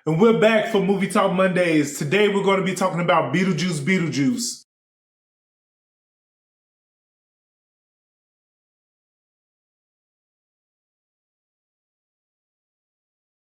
And we're back for Movie Talk Mondays. Today we're going to be talking about Beetlejuice Beetlejuice.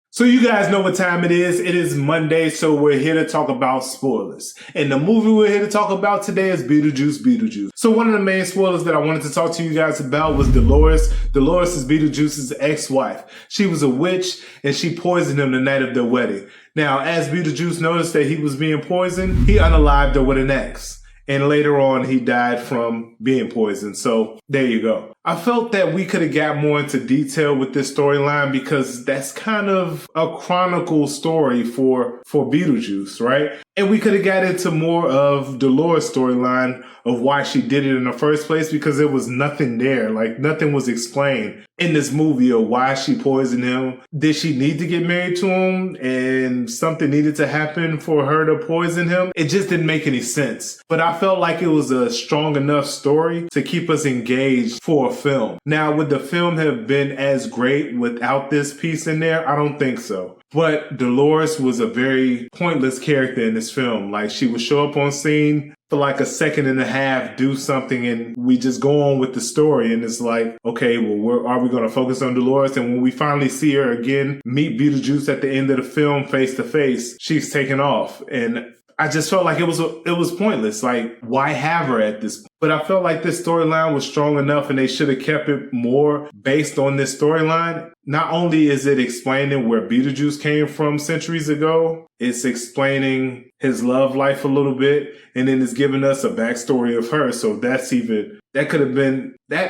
So you guys know what time it is. It is Monday, so we're here to talk about spoilers. And the movie we're here to talk about today is Beetlejuice Beetlejuice. So one of the main spoilers that I wanted to talk to you guys about was Dolores. Dolores is Beetlejuice's ex-wife. She was a witch and she poisoned him the night of their wedding. Now, as Beetlejuice noticed that he was being poisoned, he unalived her with an axe. And later on, he died from being poisoned. So there you go. I felt that we could have got more into detail with this storyline because that's kind of a chronicle story for Beetlejuice, right? And we could have got into more of Dolores' storyline of why she did it in the first place because there was nothing there. Like nothing was explained in this movie of why she poisoned him. Did she need to get married to him and something needed to happen for her to poison him? It just didn't make any sense. But I felt like it was a strong enough story to keep us engaged for a film. Now, would the film have been as great without this piece in there? I don't think so. But Dolores was a very pointless character in this film. Like she would show up on scene for like a second and a half, do something, and we just go on with the story. And it's like, okay, well, are we going to focus on Dolores? And when we finally see her again, meet Beetlejuice at the end of the film face to face, she's taken off. And I just felt like it was pointless. Like, why have her at this point? But I felt like this storyline was strong enough and they should have kept it more based on this storyline. Not only is it explaining where Beetlejuice came from centuries ago, it's explaining his love life a little bit, and then it's giving us a backstory of her. So that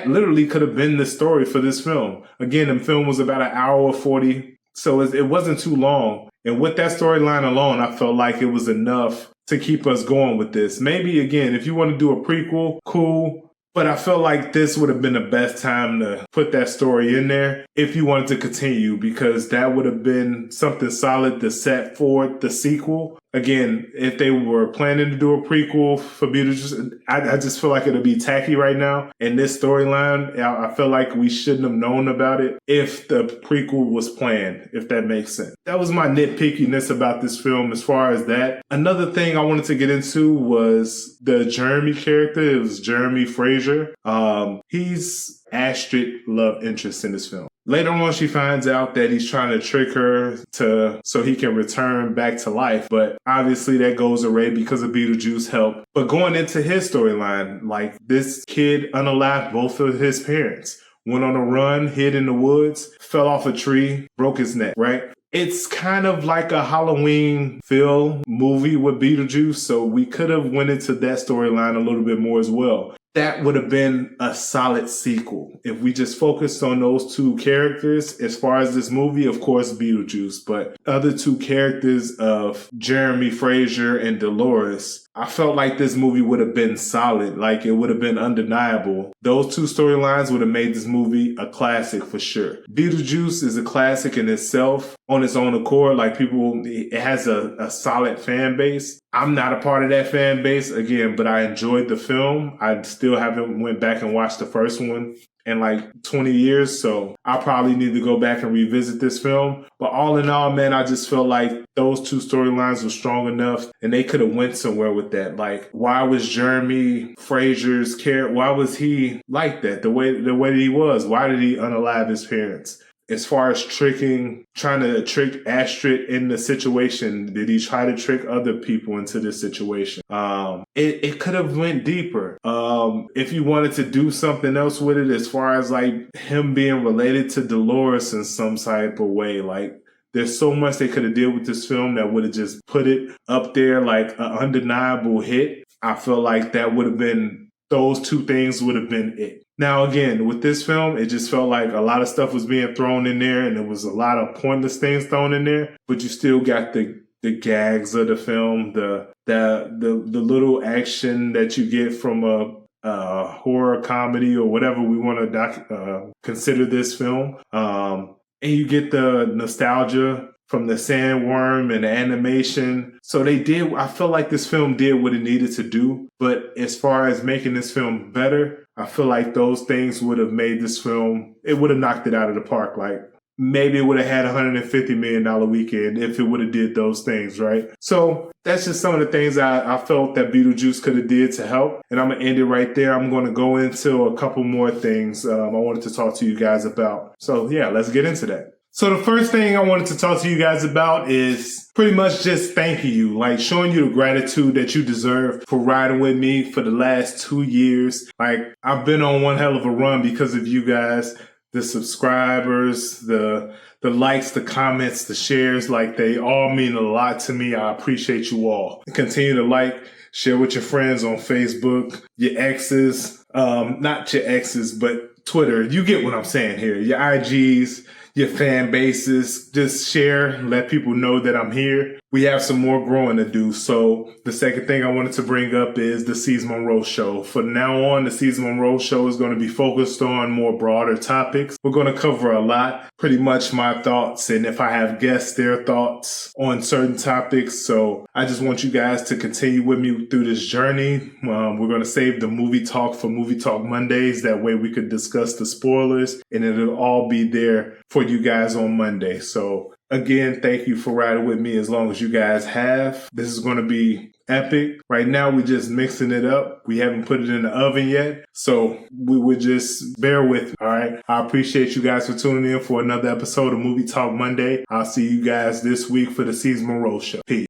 literally could have been the story for this film. Again, the film was about an hour 40, so it wasn't too long. And with that storyline alone, I felt like it was enough to keep us going with this. Maybe, again, if you want to do a prequel, cool. But I felt like this would have been the best time to put that story in there if you wanted to continue, because that would have been something solid to set forward the sequel. Again, if they were planning to do a prequel for Beetlejuice, I just feel like it'll be tacky right now. And this storyline, I feel like we shouldn't have known about it if the prequel was planned, if that makes sense. That was my nitpickiness about this film as far as that. Another thing I wanted to get into was the Jeremy character. It was Jeremy Fraser. He's Astrid love interest in this film. Later on, she finds out that he's trying to trick her so he can return back to life. But obviously that goes away because of Beetlejuice's help. But going into his storyline, like this kid unalived both of his parents, went on a run, hid in the woods, fell off a tree, broke his neck, right? It's kind of like a Halloween feel movie with Beetlejuice. So we could have went into that storyline a little bit more as well. That would have been a solid sequel. If we just focused on those two characters, as far as this movie, of course, Beetlejuice, but other two characters of Jeremy Fraser and Dolores, I felt like this movie would have been solid. Like it would have been undeniable. Those two storylines would have made this movie a classic for sure. Beetlejuice is a classic in itself on its own accord. Like it has a solid fan base. I'm not a part of that fan base again, but I enjoyed the film. I still haven't went back and watched the first one in like 20 years. So I probably need to go back and revisit this film. But all in all, man, I just feel like those two storylines were strong enough and they could have went somewhere with that. Like, why was Jeremy Fraser's character, why was he like that? The way that he was, why did he unalive his parents? As far as trying to trick Astrid in the situation, did he try to trick other people into this situation? It could have went deeper. If you wanted to do something else with it, as far as like him being related to Dolores in some type of way, like there's so much they could have did with this film that would have just put it up there like an undeniable hit. I feel like that would have been, those two things would have been it. Now, again, with this film, it just felt like a lot of stuff was being thrown in there and there was a lot of pointless things thrown in there, but you still got the gags of the film, the little action that you get from a horror comedy or whatever we want to consider this film. And you get the nostalgia from the sandworm and the animation. So I feel like this film did what it needed to do. But as far as making this film better, I feel like those things would have made this film, it would have knocked it out of the park. Like maybe it would have had $150 million weekend if it would have did those things, right? So that's just some of the things I felt that Beetlejuice could have did to help. And I'm going to end it right there. I'm going to go into a couple more things I wanted to talk to you guys about. So yeah, let's get into that. So the first thing I wanted to talk to you guys about is pretty much just thanking you, like showing you the gratitude that you deserve for riding with me for the last 2 years. Like, I've been on one hell of a run because of you guys, the subscribers, the likes, the comments, the shares. Like, they all mean a lot to me. I appreciate you all. Continue to like, share with your friends on Facebook, your exes, not your exes, but Twitter. You get what I'm saying here. Your IGs, your fan bases, just share, let people know that I'm here. We have some more growing to do. So the second thing I wanted to bring up is the C's Monroe Show. From now on, the C's Monroe Show is going to be focused on more broader topics. We're going to cover a lot, pretty much my thoughts, and if I have guests, their thoughts on certain topics. So I just want you guys to continue with me through this journey. We're going to save the movie talk for Movie Talk Mondays. That way we could discuss the spoilers, and it'll all be there for you guys on Monday. So again, thank you for riding with me as long as you guys have. This is going to be epic. Right now, we're just mixing it up. We haven't put it in the oven yet. So we would just bear with me, all right? I appreciate you guys for tuning in for another episode of Movie Talk Monday. I'll see you guys this week for the C's Monroe Show. Peace.